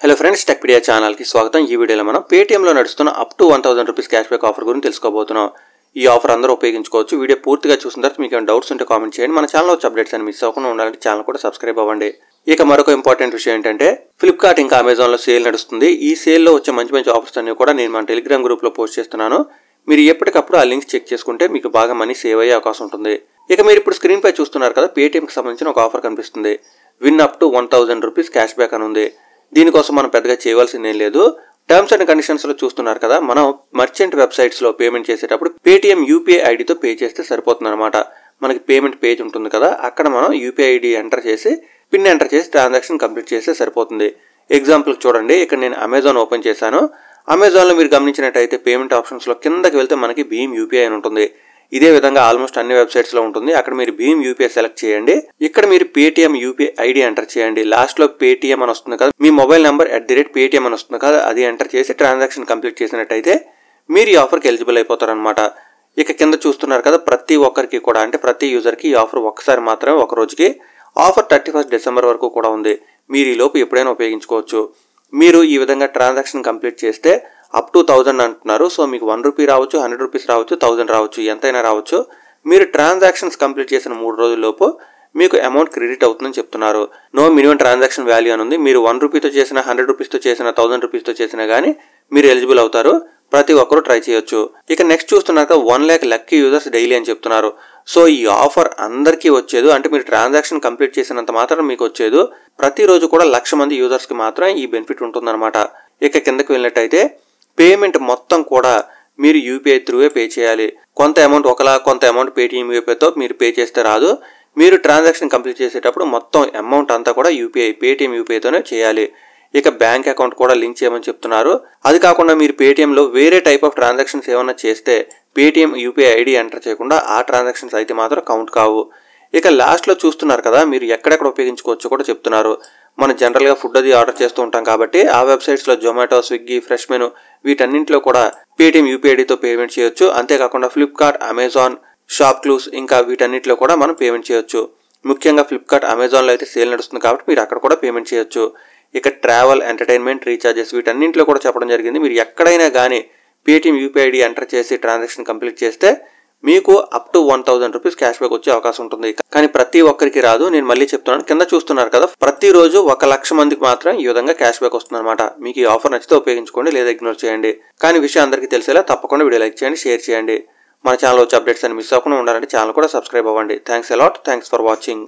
Hello friends, Techpedia ఛానల్కి స్వాగతం. ఈ వీడియోలో మనం పేటీఎంలో నడుస్తున్న up to 1000 rupees cash back offer గురించి తెలుసుకోబోతున్నాం. ఈ ఆఫర్ అందరూ ఉపయోగించుకోవచ్చు. వీడియో పూర్తిగా చూసిన తర్వాత మీకు ఏమైనా డౌట్స్ ఉంటే కామెంట్ చేయండి. మన ఛానల్లో వచ్చే అప్డేట్స్ అని మిస్ అవ్వకుండా ఉండాలంటే ఛానల్ కూడా సబ్స్క్రైబ్ అవ్వండి. ఇక మరొక ఇంపార్టెంట్ విషయం ఏంటంటే, ఫ్లిప్కార్ట్ ఇంకా అమెజాన్లో సేల్ నడుస్తుంది. ఈ సేల్లో వచ్చే మంచి ఆఫర్స్ అన్ని కూడా నేను మన టెలిగ్రామ్ గ్రూప్లో పోస్ట్ చేస్తున్నాను. మీరు ఎప్పటికప్పుడు ఆ లింక్స్ చెక్ చేసుకుంటే మీకు బాగా మనీ సేవ్ అయ్యే అవకాశం ఉంటుంది. ఇక మీరు ఇప్పుడు స్క్రీన్ పై చూస్తున్నారు కదా, పేటీఎంకి సంబంధించిన ఒక ఆఫర్ కనిపిస్తుంది. Win up to 1000 rupees cash back అని ఉంది. దీనికోసం మనం పెద్దగా చేయవలసింది ఏం లేదు. టర్మ్స్ అండ్ కండిషన్స్లో చూస్తున్నారు కదా, మనం మర్చెంట్ వెబ్సైట్స్లో పేమెంట్ చేసేటప్పుడు పేటీఎం యూపీఐ ఐడితో పే చేస్తే సరిపోతుంది అనమాట. మనకి పేమెంట్ పేజ్ ఉంటుంది కదా, అక్కడ మనం యూపీఐ ఐడి ఎంటర్ చేసి పిన్ ఎంటర్ చేసి ట్రాన్సాక్షన్ కంప్లీట్ చేస్తే సరిపోతుంది. ఎగ్జాంపుల్ చూడండి, ఇక్కడ నేను అమెజాన్ ఓపెన్ చేశాను. అమెజాన్లో మీరు గమనించినట్టయితే పేమెంట్ ఆప్షన్స్లో కిందకి వెళ్తే మనకి భీమ్ యూపీఐ అని ఉంటుంది. ఇదే విధంగా ఆల్మోస్ట్ అన్ని వెబ్సైట్స్లో ఉంటుంది. అక్కడ మీరు భీమ్ యూపీఐ సెలెక్ట్ చేయండి. ఇక్కడ మీరు పేటీఎం యూపీఐ ఐడి ఎంటర్ చేయండి. లాస్ట్లో పేటీఎం అని వస్తుంది కదా, మీ మొబైల్ నెంబర్ @పేటీఎం అని వస్తుంది కదా, అది ఎంటర్ చేసి ట్రాన్సాక్షన్ కంప్లీట్ చేసినట్టయితే మీరు ఈ ఆఫర్కి ఎలిజిబుల్ అయిపోతారనమాట. ఇక కింద చూస్తున్నారు కదా, ప్రతి ఒక్కరికి కూడా అంటే ప్రతి యూజర్కి ఈ ఆఫర్ ఒక్కసారి మాత్రమే, ఒక రోజుకి. ఆఫర్ 31 డిసెంబర్ వరకు కూడా ఉంది. మీరు ఈ లోపు ఎప్పుడైనా ఉపయోగించుకోవచ్చు. మీరు ఈ విధంగా ట్రాన్సాక్షన్ కంప్లీట్ చేస్తే అప్ టు 1000 అంటున్నారు. సో మీకు 1 రూపీ రావచ్చు, 100 రూపీస్ రావచ్చు, 1000 రావచ్చు, ఎంతైనా రావచ్చు. మీరు ట్రాన్సాక్షన్స్ కంప్లీట్ చేసిన 3 రోజుల్లోపు మీకు అమౌంట్ క్రెడిట్ అవుతుందని చెప్తున్నారు. నో మినిమం ట్రాన్సాక్షన్ వాల్యూ అని ఉంది. మీరు 1 రూపీతో చేసిన, 100 రూపీస్తో చేసిన, 1000 రూపీస్తో చేసినా కానీ మీరు ఎలిజిబుల్ అవుతారు. ప్రతి ఒక్కరూ ట్రై చేయొచ్చు. ఇక నెక్స్ట్ చూస్తున్నాక 1 lakh లక్కీ యూజర్స్ డైలీ అని చెప్తున్నారు. సో ఈ ఆఫర్ అందరికీ వచ్చేది, అంటే మీరు ట్రాన్సాక్షన్ కంప్లీట్ చేసినంత మాత్రం మీకు వచ్చేది. ప్రతిరోజు కూడా 1,00,000 మంది యూజర్స్కి మాత్రం ఈ బెనిఫిట్ ఉంటుందన్నమాట. ఇక కిందకి వెళ్ళినట్టయితే పేమెంట్ మొత్తం కూడా మీరు యూపీఐ త్రూవే పే చేయాలి. కొంత అమౌంట్ ఒకలా, కొంత అమౌంట్ పేటీఎం యూపీఐతో మీరు పే చేస్తే రాదు. మీరు ట్రాన్సాక్షన్ కంప్లీట్ చేసేటప్పుడు మొత్తం అమౌంట్ అంతా కూడా పేటీఎం యూపీఐతోనే చేయాలి. ఇక బ్యాంక్ అకౌంట్ కూడా లింక్ చేయమని చెప్తున్నారు. అది కాకుండా మీరు పేటీఎంలో వేరే టైప్ ఆఫ్ ట్రాన్సాక్షన్స్ ఏమైనా చేస్తే పేటీఎం యూపీఐ ఐడి ఎంటర్ చేయకుండా ఆ ట్రాన్సాక్షన్స్ అయితే మాత్రం కౌంట్ కావు. ఇక లాస్ట్లో చూస్తున్నారు కదా, మీరు ఎక్కడెక్కడ ఉపయోగించుకోవచ్చు కూడా చెప్తున్నారు. మనం జనరల్గా ఫుడ్ అది ఆర్డర్ చేస్తూ ఉంటాం కాబట్టి ఆ వెబ్సైట్స్లో జొమాటో, స్విగ్గీ, ఫ్రెష్ మెను వీటన్నింటిలో కూడా పేటీఎం యూపీఐ ఐడితో పేమెంట్ చేయొచ్చు. అంతేకాకుండా ఫ్లిప్కార్ట్, అమెజాన్, షాప్ క్లూస్ ఇంకా వీటన్నిటిలో కూడా మనం పేమెంట్ చేయొచ్చు. ముఖ్యంగా ఫ్లిప్కార్ట్, అమెజాన్లో అయితే సేల్ నడుస్తుంది కాబట్టి మీరు అక్కడ కూడా పేమెంట్ చేయొచ్చు. ఇక ట్రావెల్, ఎంటర్టైన్మెంట్, రీఛార్జెస్ వీటన్నింటిలో కూడా చెప్పడం జరిగింది. మీరు ఎక్కడైనా కానీ పేటీఎం యూపీఐ ఐడి ఎంటర్ చేసి ట్రాన్సాక్షన్ కంప్లీట్ చేస్తే మీకు up to 1000 rupees cash back వచ్చే అవకాశం ఉంటుంది. కానీ ప్రతి ఒక్కరికి రాదు. నేను మళ్ళీ చెప్తున్నాను, కింద చూస్తున్నారు కదా, ప్రతిరోజు 1,00,000 మందికి మాత్రం ఈ విధంగా క్యాష్ బ్యాక్ వస్తుంది అనమాట. మీకు ఈ ఆఫర్ నచ్చితే ఉపయోగించుకోండి, లేదా ఇగ్నోర్ చేయండి. కానీ విషయం అందరికీ తెలిసేలా తప్పకుండా వీడియో లైక్ చేయండి, షేర్ చేయండి. మన ఛానల్ వచ్చే అప్డేట్స్ అని మిస్ అవ్వకుండా ఉండాలంటే ఛానల్ కూడా సబ్స్క్రైబ్ అవ్వండి. Thanks a lot. Thanks for watching.